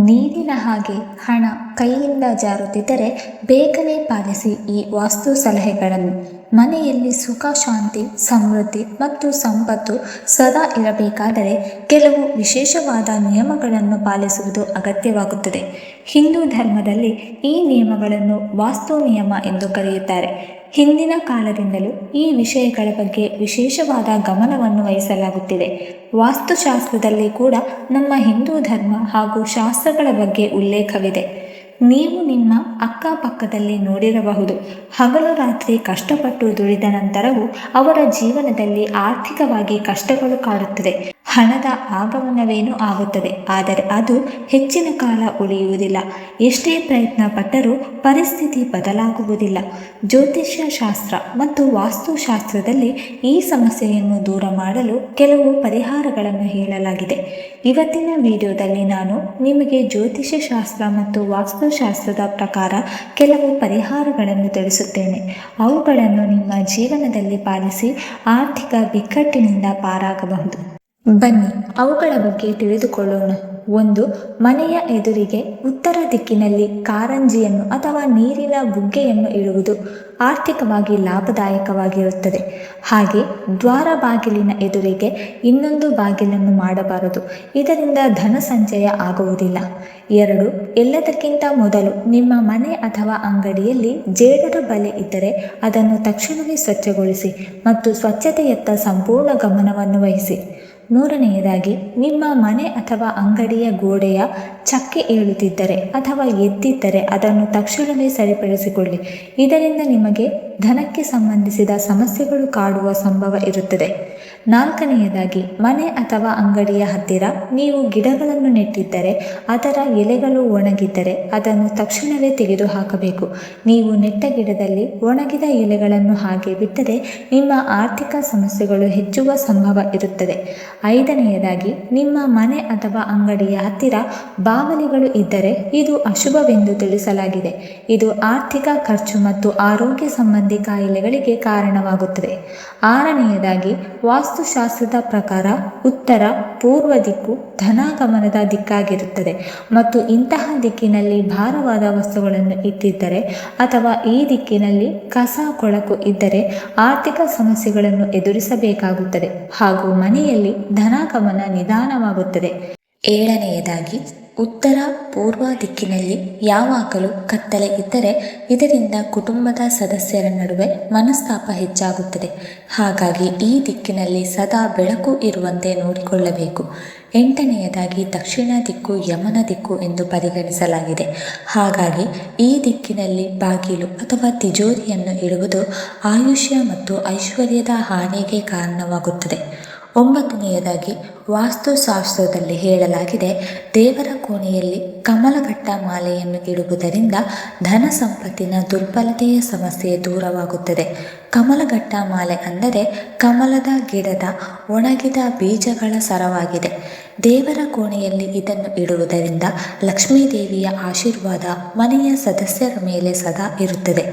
ನೀರಿನ ಹಾಗೆ ಹಣ ಕೈಯಿಂದ ಜಾರುತ್ತಿದ್ದರೆ ಬೇಗನೆ ಪಾಲಿಸಿ ಈ ವಾಸ್ತು ಸಲಹೆಗಳನ್ನು. ಮನೆಯಲ್ಲಿ ಸುಖ, ಶಾಂತಿ, ಸಮೃದ್ಧಿ ಮತ್ತು ಸಂಪತ್ತು ಸದಾ ಇರಬೇಕಾದರೆ ಕೆಲವು ವಿಶೇಷವಾದ ನಿಯಮಗಳನ್ನು ಪಾಲಿಸುವುದು ಅಗತ್ಯವಾಗುತ್ತದೆ. ಹಿಂದೂ ಧರ್ಮದಲ್ಲಿ ಈ ನಿಯಮಗಳನ್ನು ವಾಸ್ತು ನಿಯಮ ಎಂದು ಕರೆಯುತ್ತಾರೆ. ಹಿಂದಿನ ಕಾಲದಿಂದಲೂ ಈ ವಿಷಯಗಳ ಬಗ್ಗೆ ವಿಶೇಷವಾದ ಗಮನವನ್ನು ವಹಿಸಲಾಗುತ್ತಿದೆ. ವಾಸ್ತುಶಾಸ್ತ್ರದಲ್ಲಿ ಕೂಡ ನಮ್ಮ ಹಿಂದೂ ಧರ್ಮ ಹಾಗೂ ಶಾಸ್ತ್ರಗಳ ಬಗ್ಗೆ ಉಲ್ಲೇಖವಿದೆ. ನೀವು ನಿಮ್ಮ ಅಕ್ಕಪಕ್ಕದಲ್ಲಿ ನೋಡಿರಬಹುದು, ಹಗಲು ರಾತ್ರಿ ಕಷ್ಟಪಟ್ಟು ದುಡಿದ ನಂತರವೂ ಅವರ ಜೀವನದಲ್ಲಿ ಆರ್ಥಿಕವಾಗಿ ಕಷ್ಟಗಳು ಕಾಡುತ್ತದೆ. ಹಣದ ಆಗಮನವೇನೂ ಆಗುತ್ತದೆ, ಆದರೆ ಅದು ಹೆಚ್ಚಿನ ಕಾಲ ಉಳಿಯುವುದಿಲ್ಲ. ಎಷ್ಟೇ ಪ್ರಯತ್ನ ಪಟ್ಟರೂ ಪರಿಸ್ಥಿತಿ ಬದಲಾಗುವುದಿಲ್ಲ. ಜ್ಯೋತಿಷ್ಯ ಶಾಸ್ತ್ರ ಮತ್ತು ವಾಸ್ತುಶಾಸ್ತ್ರದಲ್ಲಿ ಈ ಸಮಸ್ಯೆಯನ್ನು ದೂರ ಮಾಡಲು ಕೆಲವು ಪರಿಹಾರಗಳನ್ನು ಹೇಳಲಾಗಿದೆ. ಇವತ್ತಿನ ವಿಡಿಯೋದಲ್ಲಿ ನಾನು ನಿಮಗೆ ಜ್ಯೋತಿಷ್ಯ ಶಾಸ್ತ್ರ ಮತ್ತು ವಾಸ್ತುಶಾಸ್ತ್ರದ ಪ್ರಕಾರ ಕೆಲವು ಪರಿಹಾರಗಳನ್ನು ತಿಳಿಸುತ್ತೇನೆ. ಅವುಗಳನ್ನು ನಿಮ್ಮ ಜೀವನದಲ್ಲಿ ಪಾಲಿಸಿ ಆರ್ಥಿಕ ಬಿಕ್ಕಟ್ಟಿನಿಂದ ಪಾರಾಗಬಹುದು. ಬನ್ನಿ ಅವುಗಳ ಬಗ್ಗೆ ತಿಳಿದುಕೊಳ್ಳೋಣ. 1. ಮನೆಯ ಎದುರಿಗೆ ಉತ್ತರ ದಿಕ್ಕಿನಲ್ಲಿ ಕಾರಂಜಿಯನ್ನು ಅಥವಾ ನೀರಿನ ಬುಗ್ಗೆಯನ್ನು ಇಡುವುದು ಆರ್ಥಿಕವಾಗಿ ಲಾಭದಾಯಕವಾಗಿರುತ್ತದೆ. ಹಾಗೆ ದ್ವಾರ ಬಾಗಿಲಿನ ಎದುರಿಗೆ ಇನ್ನೊಂದು ಬಾಗಿಲನ್ನು ಮಾಡಬಾರದು, ಇದರಿಂದ ಧನ ಸಂಚಯ ಆಗುವುದಿಲ್ಲ. 2. ಎಲ್ಲದಕ್ಕಿಂತ ಮೊದಲು ನಿಮ್ಮ ಮನೆ ಅಥವಾ ಅಂಗಡಿಯಲ್ಲಿ ಜೇಡರ ಬಲೆ ಇದ್ದರೆ ಅದನ್ನು ತಕ್ಷಣವೇ ಸ್ವಚ್ಛಗೊಳಿಸಿ ಮತ್ತು ಸ್ವಚ್ಛತೆಯತ್ತ ಸಂಪೂರ್ಣ ಗಮನವನ್ನು ವಹಿಸಿ. 3ನೇಯದಾಗಿ, ನಿಮ್ಮ ಮನೆ ಅಥವಾ ಅಂಗಡಿಯ ಗೋಡೆಯ ಚಕ್ಕೆ ಏಳುತ್ತಿದ್ದರೆ ಅಥವಾ ಎದ್ದಿದ್ದರೆ ಅದನ್ನು ತಕ್ಷಣವೇ ಸರಿಪಡಿಸಿಕೊಳ್ಳಿ. ಇದರಿಂದ ನಿಮಗೆ ಧನಕ್ಕೆ ಸಂಬಂಧಿಸಿದ ಸಮಸ್ಯೆಗಳು ಕಾಡುವ ಸಂಭವ ಇರುತ್ತದೆ. 4ನೇಯದಾಗಿ, ಮನೆ ಅಥವಾ ಅಂಗಡಿಯ ಹತ್ತಿರ ನೀವು ಗಿಡಗಳನ್ನು ನೆಟ್ಟಿದ್ದರೆ ಅದರ ಎಲೆಗಳು ಒಣಗಿದ್ದರೆ ಅದನ್ನು ತಕ್ಷಣವೇ ತೆಗೆದುಹಾಕಬೇಕು. ನೀವು ನೆಟ್ಟ ಗಿಡದಲ್ಲಿ ಒಣಗಿದ ಎಲೆಗಳನ್ನು ಹಾಗೆ ಬಿಟ್ಟರೆ ನಿಮ್ಮ ಆರ್ಥಿಕ ಸಮಸ್ಯೆಗಳು ಹೆಚ್ಚುವ ಸಂಭವ ಇರುತ್ತದೆ. 5ನೇಯದಾಗಿ, ನಿಮ್ಮ ಮನೆ ಅಥವಾ ಅಂಗಡಿಯ ಹತ್ತಿರ ಬಾವಲಿಗಳು ಇದ್ದರೆ ಇದು ಅಶುಭವೆಂದು ತಿಳಿಸಲಾಗಿದೆ. ಇದು ಆರ್ಥಿಕ ಖರ್ಚು ಮತ್ತು ಆರೋಗ್ಯ ಸಂಬಂಧಿ ಕಾಯಿಲೆಗಳಿಗೆ ಕಾರಣವಾಗುತ್ತದೆ. 6ನೇಯದಾಗಿ, ವಾಸ್ತುಶಾಸ್ತ್ರದ ಪ್ರಕಾರ ಉತ್ತರ ಪೂರ್ವ ದಿಕ್ಕು ಧನಾಗಮನದ ದಿಕ್ಕಾಗಿರುತ್ತದೆ ಮತ್ತು ಇಂತಹ ದಿಕ್ಕಿನಲ್ಲಿ ಭಾರವಾದ ವಸ್ತುಗಳನ್ನು ಇಟ್ಟಿದ್ದರೆ ಅಥವಾ ಈ ದಿಕ್ಕಿನಲ್ಲಿ ಕಸ ಕೊಳಕು ಇದ್ದರೆ ಆರ್ಥಿಕ ಸಮಸ್ಯೆಗಳನ್ನು ಎದುರಿಸಬೇಕಾಗುತ್ತದೆ ಹಾಗೂ ಮನೆಯಲ್ಲಿ ಧನಾಗಮನ ನಿಧಾನವಾಗುತ್ತದೆ. 7ನೇಯದಾಗಿ, ಉತ್ತರ ಪೂರ್ವ ದಿಕ್ಕಿನಲ್ಲಿ ಯಾವಾಗಲೂ ಕತ್ತಲೆ ಇದ್ದರೆ ಇದರಿಂದ ಕುಟುಂಬದ ಸದಸ್ಯರ ನಡುವೆ ಮನಸ್ತಾಪ ಹೆಚ್ಚಾಗುತ್ತದೆ. ಹಾಗಾಗಿ ಈ ದಿಕ್ಕಿನಲ್ಲಿ ಸದಾ ಬೆಳಕು ಇರುವಂತೆ ನೋಡಿಕೊಳ್ಳಬೇಕು. 8ನೇಯದಾಗಿ, ದಕ್ಷಿಣ ದಿಕ್ಕು ಯಮನ ದಿಕ್ಕು ಎಂದು ಪರಿಗಣಿಸಲಾಗಿದೆ. ಹಾಗಾಗಿ ಈ ದಿಕ್ಕಿನಲ್ಲಿ ಬಾಗಿಲು ಅಥವಾ ತಿಜೋರಿಯನ್ನು ಇಡುವುದು ಆಯುಷ್ಯ ಮತ್ತು ಐಶ್ವರ್ಯದ ಹಾನಿಗೆ ಕಾರಣವಾಗುತ್ತದೆ. 9ನೇಯದಾಗಿ, ವಾಸ್ತುಶಾಸ್ತ್ರದಲ್ಲಿ ಹೇಳಲಾಗಿದೆ, ದೇವರ ಕೋಣೆಯಲ್ಲಿ ಕಮಲಗಟ್ಟ ಮಾಲೆಯನ್ನು ಇಡುವುದರಿಂದ ಧನ ಸಂಪತ್ತಿನ ದುರ್ಬಲತೆಯ ಸಮಸ್ಯೆ ದೂರವಾಗುತ್ತದೆ. ಕಮಲಗಟ್ಟ ಮಾಲೆ ಅಂದರೆ ಕಮಲದ ಗಿಡದ ಒಣಗಿದ ಬೀಜಗಳ ಸರವಾಗಿದೆ. ದೇವರ ಕೋಣೆಯಲ್ಲಿ ಇದನ್ನು ಇಡುವುದರಿಂದ ಲಕ್ಷ್ಮೀದೇವಿಯ ಆಶೀರ್ವಾದ ಮನೆಯ ಸದಸ್ಯರ ಮೇಲೆ ಸದಾ ಇರುತ್ತದೆ.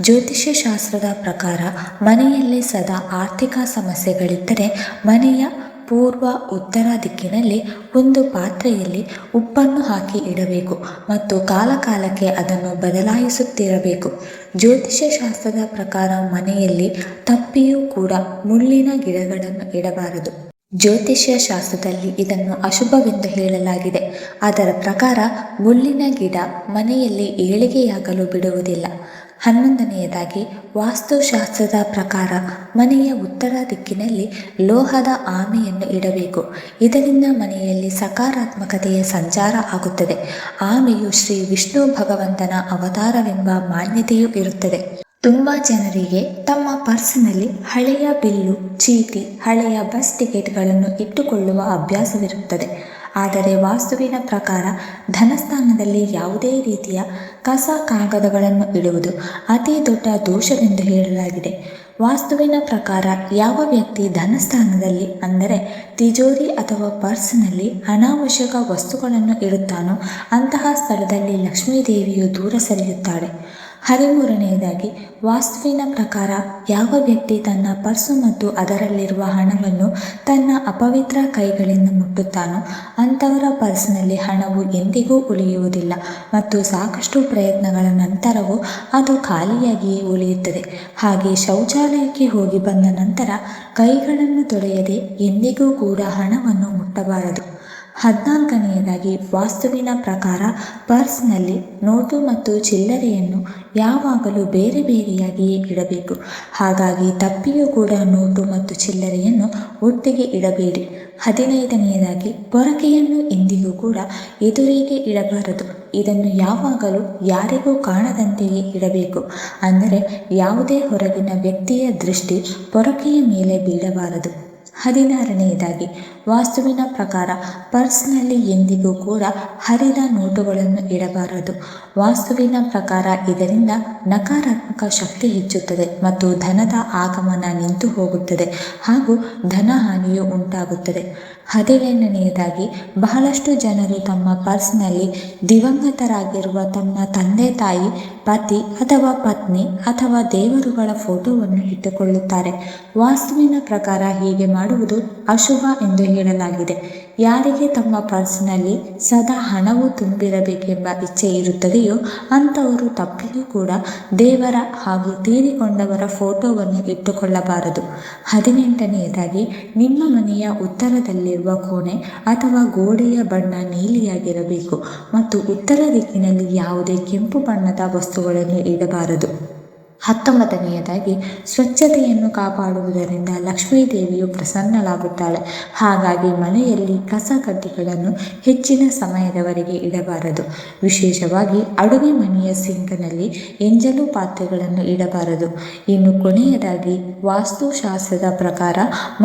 ಜ್ಯೋತಿಷ್ಯ ಶಾಸ್ತ್ರದ ಪ್ರಕಾರ ಮನೆಯಲ್ಲಿ ಸದಾ ಆರ್ಥಿಕ ಸಮಸ್ಯೆಗಳಿದ್ದರೆ ಮನೆಯ ಪೂರ್ವ ಉತ್ತರ ದಿಕ್ಕಿನಲ್ಲಿ ಒಂದು ಪಾತ್ರೆಯಲ್ಲಿ ಉಪ್ಪನ್ನು ಹಾಕಿ ಇಡಬೇಕು ಮತ್ತು ಕಾಲಕಾಲಕ್ಕೆ ಅದನ್ನು ಬದಲಾಯಿಸುತ್ತಿರಬೇಕು. ಜ್ಯೋತಿಷ್ಯ ಶಾಸ್ತ್ರದ ಪ್ರಕಾರ ಮನೆಯಲ್ಲಿ ತಪ್ಪಿಯೂ ಕೂಡ ಮುಳ್ಳಿನ ಗಿಡಗಳನ್ನು ಇಡಬಾರದು. ಜ್ಯೋತಿಷ್ಯ ಶಾಸ್ತ್ರದಲ್ಲಿ ಇದನ್ನು ಅಶುಭವೆಂದು ಹೇಳಲಾಗಿದೆ. ಅದರ ಪ್ರಕಾರ ಮುಳ್ಳಿನ ಗಿಡ ಮನೆಯಲ್ಲಿ ಏಳಿಗೆಯಾಗಲು ಬಿಡುವುದಿಲ್ಲ. 11ನೇಯದಾಗಿ, ವಾಸ್ತುಶಾಸ್ತ್ರದ ಪ್ರಕಾರ ಮನೆಯ ಉತ್ತರ ದಿಕ್ಕಿನಲ್ಲಿ ಲೋಹದ ಆಮೆಯನ್ನು ಇಡಬೇಕು. ಇದರಿಂದ ಮನೆಯಲ್ಲಿ ಸಕಾರಾತ್ಮಕತೆಯ ಸಂಚಾರ ಆಗುತ್ತದೆ. ಆಮೆಯು ಶ್ರೀ ವಿಷ್ಣು ಭಗವಂತನ ಅವತಾರವೆಂಬ ಮಾನ್ಯತೆಯೂ ಇರುತ್ತದೆ. ತುಂಬ ಜನರಿಗೆ ತಮ್ಮ ಪರ್ಸ್ನಲ್ಲಿ ಹಳೆಯ ಬಿಲ್ಲು, ಚೀಟಿ, ಹಳೆಯ ಬಸ್ ಟಿಕೆಟ್ಗಳನ್ನು ಇಟ್ಟುಕೊಳ್ಳುವ ಅಭ್ಯಾಸವಿರುತ್ತದೆ. ಆದರೆ ವಾಸ್ತುವಿನ ಪ್ರಕಾರ ಧನಸ್ಥಾನದಲ್ಲಿ ಯಾವುದೇ ರೀತಿಯ ಕಸ ಕಾಗದಗಳನ್ನು ಇಡುವುದು ಅತಿ ದೊಡ್ಡ ದೋಷವೆಂದು ಹೇಳಲಾಗಿದೆ. ವಾಸ್ತುವಿನ ಪ್ರಕಾರ ಯಾವ ವ್ಯಕ್ತಿ ಧನಸ್ಥಾನದಲ್ಲಿ ಅಂದರೆ ತಿಜೋರಿ ಅಥವಾ ಪರ್ಸ್ನಲ್ಲಿ ಅನಾವಶ್ಯಕ ವಸ್ತುಗಳನ್ನು ಇಡುತ್ತಾನೋ ಅಂತಹ ಸ್ಥಳದಲ್ಲಿ ಲಕ್ಷ್ಮೀದೇವಿಯು ದೂರ ಸರಿಯುತ್ತಾಳೆ. 13ನೇದಾಗಿ ವಾಸ್ತುವಿನ ಪ್ರಕಾರ ಯಾವ ವ್ಯಕ್ತಿ ತನ್ನ ಪರ್ಸು ಮತ್ತು ಅದರಲ್ಲಿರುವ ಹಣವನ್ನು ತನ್ನ ಅಪವಿತ್ರ ಕೈಗಳಿಂದ ಮುಟ್ಟುತ್ತಾನೋ ಅಂಥವರ ಪರ್ಸ್ನಲ್ಲಿ ಹಣವು ಎಂದಿಗೂ ಉಳಿಯುವುದಿಲ್ಲ ಮತ್ತು ಸಾಕಷ್ಟು ಪ್ರಯತ್ನಗಳ ನಂತರವೂ ಅದು ಖಾಲಿಯಾಗಿಯೇ ಉಳಿಯುತ್ತದೆ. ಹಾಗೆ ಶೌಚಾಲಯಕ್ಕೆ ಹೋಗಿ ಬಂದ ನಂತರ ಕೈಗಳನ್ನು ತೊಳೆಯದೆ ಎಂದಿಗೂ ಕೂಡ ಹಣವನ್ನು ಮುಟ್ಟಬಾರದು. 14ನೇದಾಗಿ ವಾಸ್ತುವಿನ ಪ್ರಕಾರ ಪರ್ಸ್ನಲ್ಲಿ ನೋಟು ಮತ್ತು ಚಿಲ್ಲರೆಯನ್ನು ಯಾವಾಗಲೂ ಬೇರೆ ಬೇರೆಯಾಗಿಯೇ ಇಡಬೇಕು. ಹಾಗಾಗಿ ತಪ್ಪಿಯೂ ಕೂಡ ನೋಟು ಮತ್ತು ಚಿಲ್ಲರೆಯನ್ನು ಒಟ್ಟಿಗೆ ಇಡಬೇಡಿ. 15ನೇದಾಗಿ ಪೊರಕೆಯನ್ನು ಎಂದಿಗೂ ಕೂಡ ಎದುರಿಗೆ ಇಡಬಾರದು. ಇದನ್ನು ಯಾವಾಗಲೂ ಯಾರಿಗೂ ಕಾಣದಂತೆಯೇ ಇಡಬೇಕು. ಅಂದರೆ ಯಾವುದೇ ಹೊರಗಿನ ವ್ಯಕ್ತಿಯ ದೃಷ್ಟಿ ಪೊರಕೆಯ ಮೇಲೆ ಬೀಳಬಾರದು. 16ನೇದಾಗಿ ವಾಸ್ತುವಿನ ಪ್ರಕಾರ ಪರ್ಸ್ನಲ್ಲಿ ಎಂದಿಗೂ ಕೂಡ ಹರಿದ ನೋಟುಗಳನ್ನು ಇಡಬಾರದು. ವಾಸ್ತುವಿನ ಪ್ರಕಾರ ಇದರಿಂದ ನಕಾರಾತ್ಮಕ ಶಕ್ತಿ ಹೆಚ್ಚುತ್ತದೆ ಮತ್ತು ಧನದ ಆಗಮನ ನಿಂತು ಹೋಗುತ್ತದೆ ಹಾಗೂ ಧನಹಾನಿಯು ಉಂಟಾಗುತ್ತದೆ. 17ನೇದಾಗಿ ಬಹಳಷ್ಟು ಜನರು ತಮ್ಮ ಪರ್ಸ್ನಲ್ಲಿ ದಿವಂಗತರಾಗಿರುವ ತಮ್ಮ ತಂದೆ ತಾಯಿ, ಪತಿ ಅಥವಾ ಪತ್ನಿ ಅಥವಾ ದೇವರುಗಳ ಫೋಟೋವನ್ನು ಇಟ್ಟುಕೊಳ್ಳುತ್ತಾರೆ. ವಾಸ್ತುವಿನ ಪ್ರಕಾರ ಹೀಗೆ ಮಾಡುವುದು ಅಶುಭ ಎಂದು ಹೇಳಲಾಗಿದೆ. ಯಾರಿಗೆ ತಮ್ಮ ಪರ್ಸ್ನಲ್ಲಿ ಸದಾ ಹಣವು ತುಂಬಿರಬೇಕೆಂಬ ಇಚ್ಛೆ ಇರುತ್ತದೆಯೋ ಅಂಥವರು ತಪ್ಪಿಯೂ ಕೂಡ ದೇವರ ಹಾಗೂ ತೀರಿಕೊಂಡವರ ಫೋಟೋವನ್ನು ಇಟ್ಟುಕೊಳ್ಳಬಾರದು. 18ನೇದಾಗಿ ನಿಮ್ಮ ಮನೆಯ ಉತ್ತರದಲ್ಲಿರುವ ಕೋಣೆ ಅಥವಾ ಗೋಡೆಯ ಬಣ್ಣ ನೀಲಿಯಾಗಿರಬೇಕು ಮತ್ತು ಉತ್ತರ ದಿಕ್ಕಿನಲ್ಲಿ ಯಾವುದೇ ಕೆಂಪು ಬಣ್ಣದ ವಸ್ತುಗಳನ್ನು ಇಡಬಾರದು. 19ನೇದಾಗಿ ಸ್ವಚ್ಛತೆಯನ್ನು ಕಾಪಾಡುವುದರಿಂದ ಲಕ್ಷ್ಮೀದೇವಿಯು ಪ್ರಸನ್ನಳಾಗುತ್ತಾಳೆ. ಹಾಗಾಗಿ ಮನೆಯಲ್ಲಿ ಕಸ ಕಡ್ಡಿಗಳನ್ನು ಹೆಚ್ಚಿನ ಸಮಯದವರೆಗೆ ಇಡಬಾರದು. ವಿಶೇಷವಾಗಿ ಅಡುಗೆ ಮನೆಯ ಸಿಂಕ್ನಲ್ಲಿ ಎಂಜಲು ಪಾತ್ರೆಗಳನ್ನು ಇಡಬಾರದು. ಇನ್ನು ಕೊನೆಯದಾಗಿ ವಾಸ್ತುಶಾಸ್ತ್ರದ ಪ್ರಕಾರ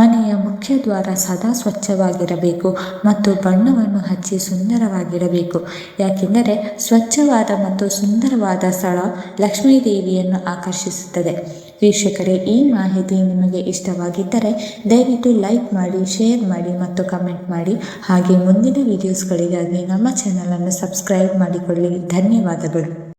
ಮನೆಯ ಮುಖ್ಯ ದ್ವಾರ ಸದಾ ಸ್ವಚ್ಛವಾಗಿರಬೇಕು ಮತ್ತು ಬಣ್ಣವನ್ನು ಹಚ್ಚಿ ಸುಂದರವಾಗಿಡಬೇಕು. ಯಾಕೆಂದರೆ ಸ್ವಚ್ಛವಾದ ಮತ್ತು ಸುಂದರವಾದ ಸ್ಥಳ ಲಕ್ಷ್ಮೀದೇವಿಯನ್ನು ಆಕರ್ಷಿಸುತ್ತದೆ. ವೀಕ್ಷಕರೇ, ಈ ಮಾಹಿತಿ ನಿಮಗೆ ಇಷ್ಟವಾಗಿದ್ದರೆ ದಯವಿಟ್ಟು ಲೈಕ್ ಮಾಡಿ, ಶೇರ್ ಮಾಡಿ ಮತ್ತು ಕಮೆಂಟ್ ಮಾಡಿ. ಹಾಗೆ ಮುಂದಿನ ವಿಡಿಯೋಸ್ಗಳಿಗಾಗಿ ನಮ್ಮ ಚಾನಲನ್ನು ಸಬ್ಸ್ಕ್ರೈಬ್ ಮಾಡಿಕೊಳ್ಳಿ. ಧನ್ಯವಾದಗಳು.